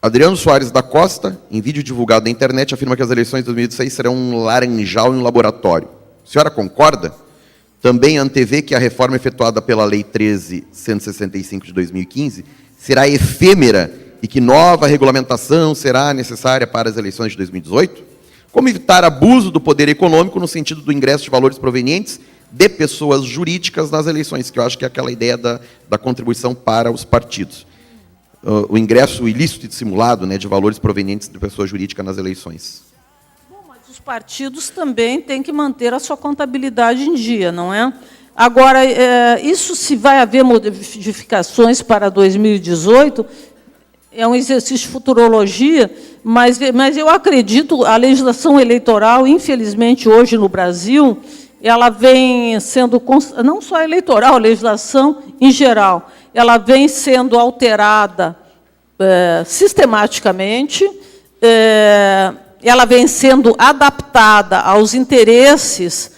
Adriano Soares da Costa, em vídeo divulgado na internet, afirma que as eleições de 2016 serão um laranjal em um laboratório. A senhora concorda? Também antevê que a reforma efetuada pela Lei 13.165 de 2015 será efêmera e que nova regulamentação será necessária para as eleições de 2018? Como evitar abuso do poder econômico no sentido do ingresso de valores provenientes de pessoas jurídicas nas eleições, que eu acho que é aquela ideia da contribuição para os partidos. O ingresso ilícito e dissimulado, né, de valores provenientes de pessoa jurídica nas eleições. Bom, mas os partidos também têm que manter a sua contabilidade em dia, não é? Agora, isso, se vai haver modificações para 2018, é um exercício de futurologia, mas eu acredito, a legislação eleitoral, infelizmente, hoje no Brasil, ela vem sendo, não só eleitoral, a legislação em geral, ela vem sendo alterada sistematicamente, ela vem sendo adaptada aos interesses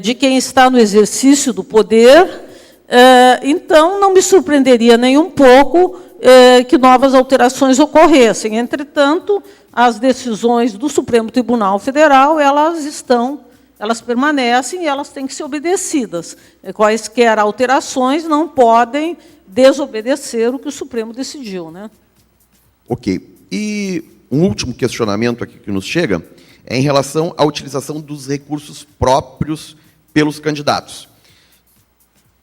de quem está no exercício do poder, então não me surpreenderia nem um pouco que novas alterações ocorressem. Entretanto, as decisões do Supremo Tribunal Federal, elas permanecem e elas têm que ser obedecidas. Quaisquer alterações não podem desobedecer o que o Supremo decidiu, né? Ok. E um último questionamento aqui que nos chega é em relação à utilização dos recursos próprios pelos candidatos.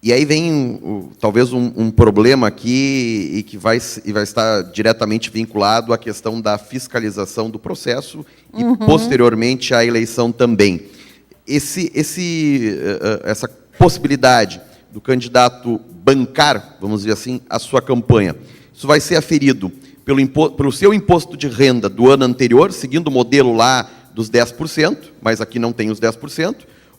E aí vem, talvez, um problema aqui e que vai estar diretamente vinculado à questão da fiscalização do processo e, posteriormente, à eleição também. Essa possibilidade do candidato bancar, vamos dizer assim, a sua campanha, isso vai ser aferido pelo seu imposto de renda do ano anterior, seguindo o modelo lá dos 10%, mas aqui não tem os 10%,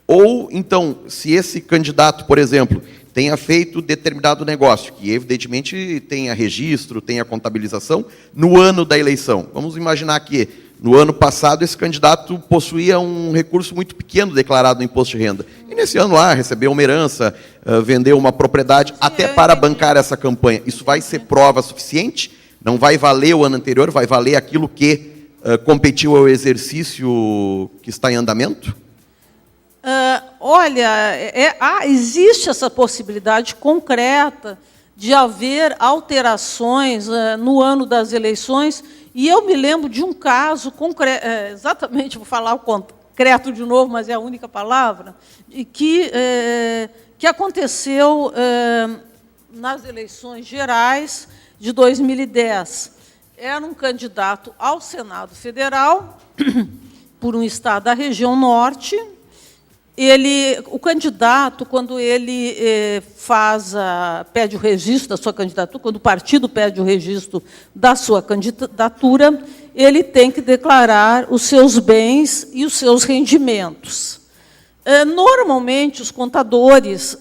ou, então, se esse candidato, por exemplo, tenha feito determinado negócio, que, evidentemente, tenha registro, tenha contabilização, no ano da eleição. Vamos imaginar que, no ano passado, esse candidato possuía um recurso muito pequeno declarado no imposto de renda. E, nesse ano lá, recebeu uma herança, vendeu uma propriedade, até para bancar essa campanha. Isso vai ser prova suficiente? Não vai valer o ano anterior, vai valer aquilo que competiu ao exercício que está em andamento? Olha, existe essa possibilidade concreta de haver alterações no ano das eleições, e eu me lembro de um caso concreto, exatamente, vou falar o concreto de novo, mas é a única palavra, que aconteceu nas eleições gerais de 2010. Era um candidato ao Senado Federal, por um estado da região norte. O candidato, quando ele pede o registro da sua candidatura, quando o partido pede o registro da sua candidatura, ele tem que declarar os seus bens e os seus rendimentos. Normalmente, os contadores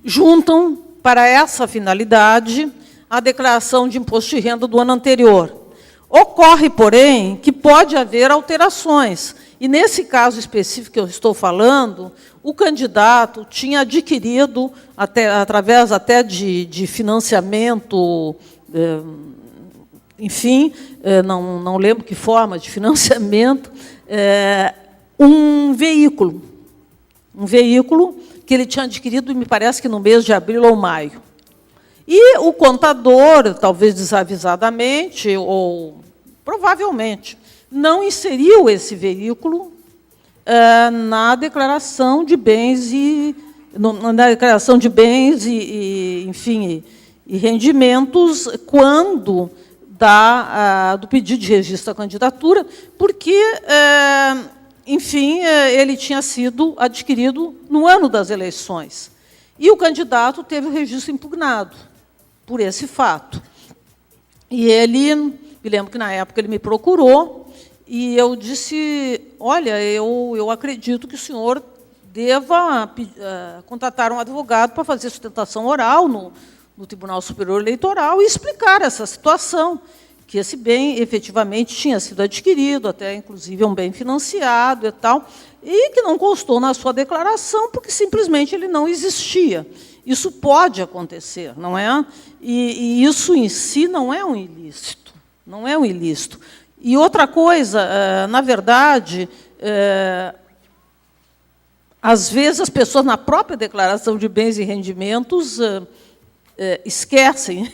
juntam, para essa finalidade, a declaração de imposto de renda do ano anterior. Ocorre, porém, que pode haver alterações. E, nesse caso específico que eu estou falando, o candidato tinha adquirido, através até de financiamento, enfim, não lembro que forma de financiamento, um veículo que ele tinha adquirido, me parece que no mês de abril ou maio. E o contador, talvez desavisadamente, ou provavelmente, não inseriu esse veículo na declaração de bens enfim, e rendimentos quando do pedido de registro da candidatura, porque, enfim, ele tinha sido adquirido no ano das eleições. E o candidato teve o registro impugnado por esse fato. E ele, me lembro que, na época, ele me procurou, e eu disse, olha, eu acredito que o senhor deva contratar um advogado para fazer sustentação oral no Tribunal Superior Eleitoral e explicar essa situação, que esse bem efetivamente tinha sido adquirido, até inclusive um bem financiado e tal, e que não constou na sua declaração, porque simplesmente ele não existia. Isso pode acontecer, não é? E isso em si não é um ilícito. Não é um ilícito. E outra coisa, na verdade, às vezes as pessoas, na própria declaração de bens e rendimentos, esquecem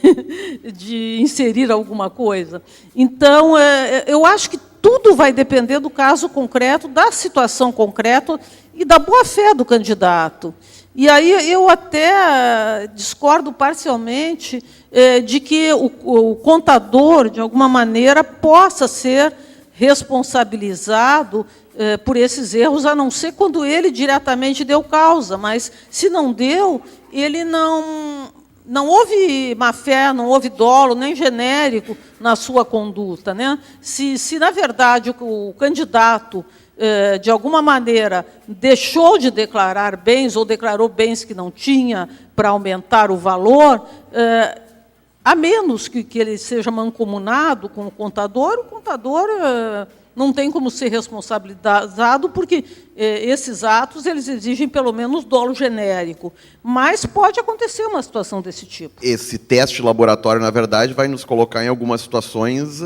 de inserir alguma coisa. Então, eu acho que tudo vai depender do caso concreto, da situação concreta e da boa-fé do candidato. E aí eu até discordo parcialmente de que o contador, de alguma maneira, possa ser responsabilizado por esses erros, a não ser quando ele diretamente deu causa. Mas, se não deu, ele não houve má-fé, não houve dolo, nem genérico na sua conduta, né? Se na verdade, o candidato, de alguma maneira, deixou de declarar bens ou declarou bens que não tinha para aumentar o valor, a menos que ele seja mancomunado com o contador não tem como ser responsabilizado, porque esses atos eles exigem pelo menos dolo genérico. Mas pode acontecer uma situação desse tipo. Esse teste laboratório, na verdade, vai nos colocar em algumas situações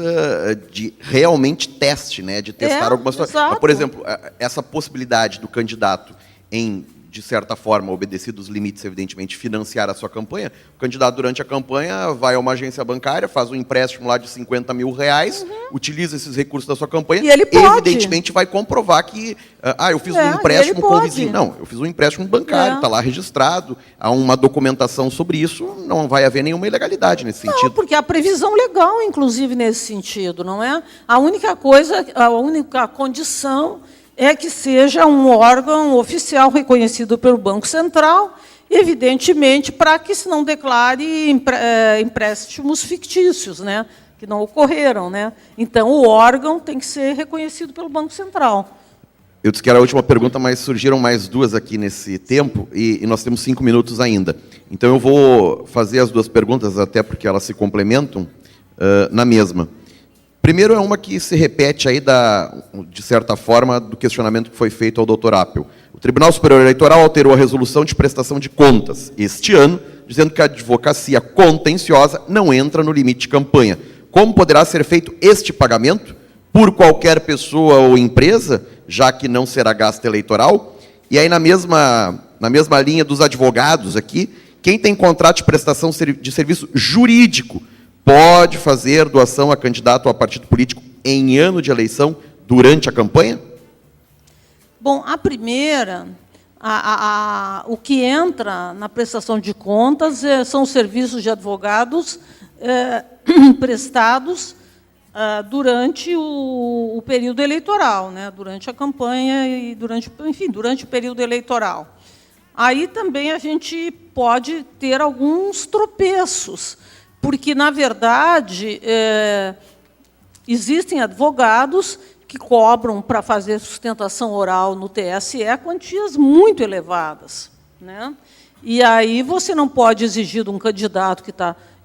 de realmente teste, né? De testar algumas situações. Mas, por exemplo, essa possibilidade do candidato em, de certa forma, obedecido os limites, evidentemente, financiar a sua campanha, o candidato, durante a campanha, vai a uma agência bancária, faz um empréstimo lá de 50 mil reais, utiliza esses recursos da sua campanha, e ele pode. Evidentemente vai comprovar que eu fiz um empréstimo com o vizinho. Não, eu fiz um empréstimo bancário, está lá registrado, há uma documentação sobre isso, não vai haver nenhuma ilegalidade nesse sentido. Não, porque há previsão legal, inclusive, nesse sentido, não é? A única coisa, a única condição é que seja um órgão oficial reconhecido pelo Banco Central, evidentemente, para que se não declare empréstimos fictícios, né, que não ocorreram, né? Então, o órgão tem que ser reconhecido pelo Banco Central. Eu disse que era a última pergunta, mas surgiram mais duas aqui nesse tempo, e nós temos 5 minutos ainda. Então, eu vou fazer as duas perguntas, até porque elas se complementam, na mesma. Primeiro é uma que se repete aí, de certa forma, do questionamento que foi feito ao Dr. Appel. O Tribunal Superior Eleitoral alterou a resolução de prestação de contas este ano, dizendo que a advocacia contenciosa não entra no limite de campanha. Como poderá ser feito este pagamento? Por qualquer pessoa ou empresa, já que não será gasto eleitoral? E aí, na mesma linha dos advogados aqui, quem tem contrato de prestação de serviço jurídico pode fazer doação a candidato ou a partido político em ano de eleição durante a campanha? Bom, a primeira, o que entra na prestação de contas são os serviços de advogados prestados durante o período eleitoral, né, durante a campanha e durante o período eleitoral. Aí também a gente pode ter alguns tropeços, porque, na verdade, existem advogados que cobram para fazer sustentação oral no TSE quantias muito elevadas, né? E aí você não pode exigir de um candidato que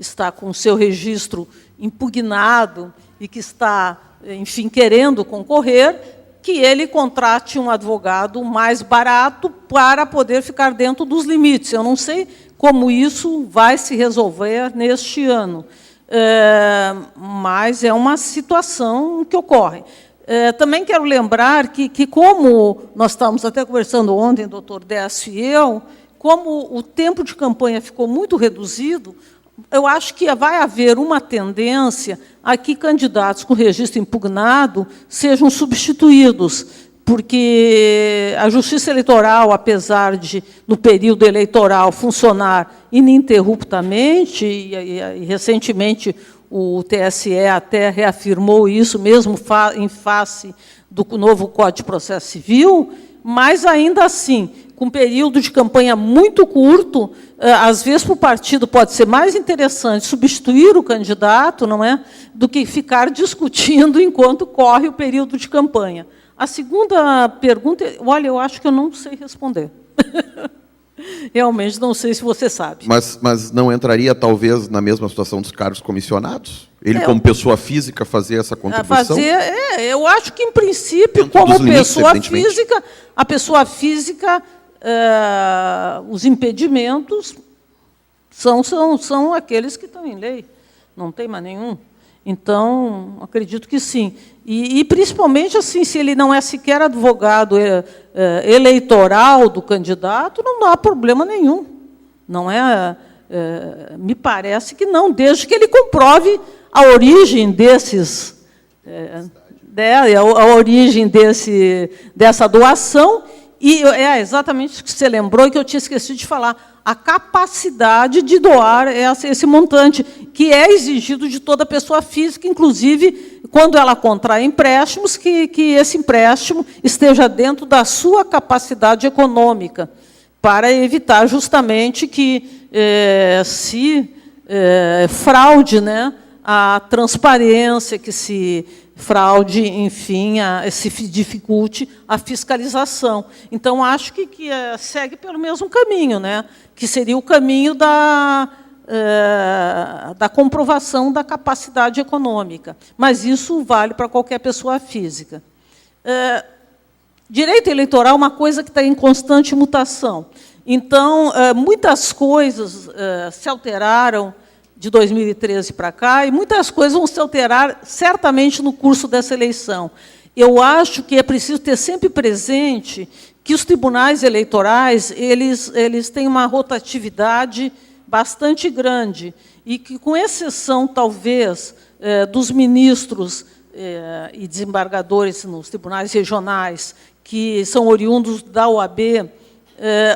está com o seu registro impugnado e que está, enfim, querendo concorrer, que ele contrate um advogado mais barato para poder ficar dentro dos limites. Eu não sei como isso vai se resolver neste ano, mas é uma situação que ocorre. Também quero lembrar que como nós estávamos até conversando ontem, doutor Décio e eu, como o tempo de campanha ficou muito reduzido, eu acho que vai haver uma tendência a que candidatos com registro impugnado sejam substituídos, porque a Justiça Eleitoral, apesar de, no período eleitoral, funcionar ininterruptamente, e recentemente o TSE até reafirmou isso, mesmo em face do novo Código de Processo Civil, mas, ainda assim, com período de campanha muito curto, às vezes, para o partido pode ser mais interessante substituir o candidato, não é, do que ficar discutindo enquanto corre o período de campanha. A segunda pergunta, olha, eu acho que eu não sei responder. Realmente não sei se você sabe. Mas não entraria, talvez, na mesma situação dos cargos comissionados? Ele, como pessoa física, fazer essa contribuição? Eu acho que, em princípio, dentro como pessoa física, a pessoa física, os impedimentos são aqueles que estão em lei. Não tem mais nenhum. Então, acredito que sim. E principalmente, assim, se ele não é sequer advogado eleitoral do candidato, não há problema nenhum. Não é, me parece que não, desde que ele comprove a origem desses, a origem dessa doação, e é exatamente o que você lembrou e que eu tinha esquecido de falar, a capacidade de doar esse montante, que é exigido de toda pessoa física, inclusive quando ela contrai empréstimos, que esse empréstimo esteja dentro da sua capacidade econômica, para evitar justamente que se fraude, né, a transparência, que se fraude, enfim, se dificulte a fiscalização. Então, acho que segue pelo mesmo caminho, né, que seria o caminho da comprovação da capacidade econômica. Mas isso vale para qualquer pessoa física. Direito eleitoral é uma coisa que está em constante mutação. Então, muitas coisas se alteraram de 2013 para cá, e muitas coisas vão se alterar certamente no curso dessa eleição. Eu acho que é preciso ter sempre presente que os tribunais eleitorais eles têm uma rotatividade bastante grande, e que, com exceção, talvez, dos ministros e desembargadores nos tribunais regionais, que são oriundos da OAB,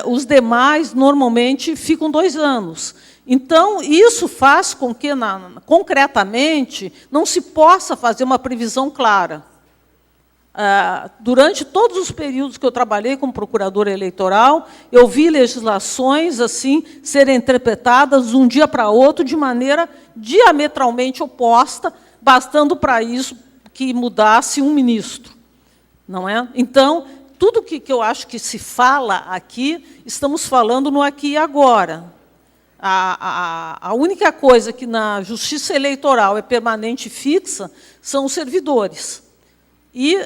os demais, normalmente, ficam 2 anos. Então, isso faz com que, concretamente, não se possa fazer uma previsão clara. Durante todos os períodos que eu trabalhei como procuradora eleitoral, eu vi legislações assim serem interpretadas de um dia para outro de maneira diametralmente oposta, bastando para isso que mudasse um ministro. Não é? Então, tudo que eu acho que se fala aqui, estamos falando no aqui e agora. A única coisa que na justiça eleitoral é permanente e fixa são os servidores. E,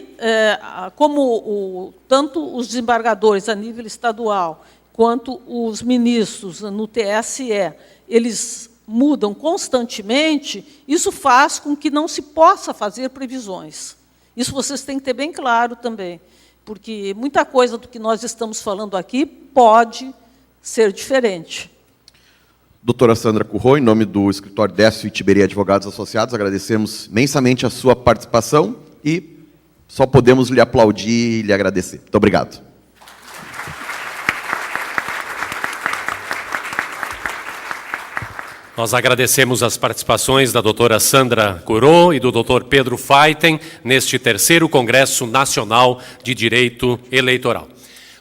como tanto os desembargadores a nível estadual, quanto os ministros no TSE, eles mudam constantemente, isso faz com que não se possa fazer previsões. Isso vocês têm que ter bem claro também, porque muita coisa do que nós estamos falando aqui pode ser diferente. Doutora Sandra Curro, em nome do escritório Décio e Tiberê Advogados Associados, agradecemos imensamente a sua participação e só podemos lhe aplaudir e lhe agradecer. Muito obrigado. Nós agradecemos as participações da doutora Sandra Curro e do doutor Pedro Feiten neste 3º Congresso Nacional de Direito Eleitoral.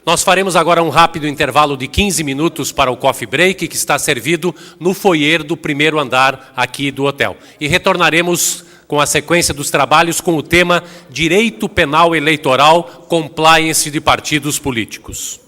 Nós faremos agora um rápido intervalo de 15 minutos para o coffee break, que está servido no foyer do 1º andar aqui do hotel. E retornaremos com a sequência dos trabalhos com o tema Direito Penal Eleitoral, Compliance de Partidos Políticos.